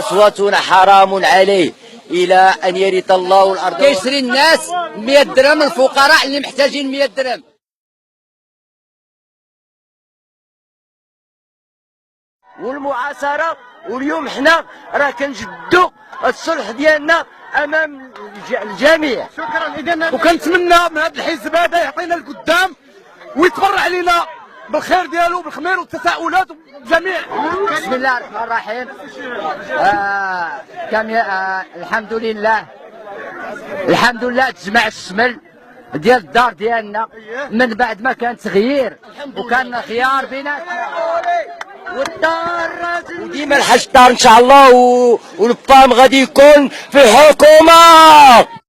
أصواتنا حرام عليه إلى أن يرث الله الأرض. كيشري الناس 100 درهم، الفقراء اللي محتاجين 100 درهم. والمعاصرة، واليوم حنا راه كنجدوا الصلح ديالنا أمام الجميع. شكرا. إذا وكنتمنى من هذا الحزب هذا يعطينا القدام ويتبرع علينا بالخير ديالو بالخمير والتساؤلات والجميع. بسم الله الرحمن الرحيم. الحمد لله تجمع الشمل ديال الدار ديالنا من بعد ما كان تغيير وكان خيار بيناتنا. وديما الحاج طار ان شاء الله، والبام غادي يكون في الحكومه.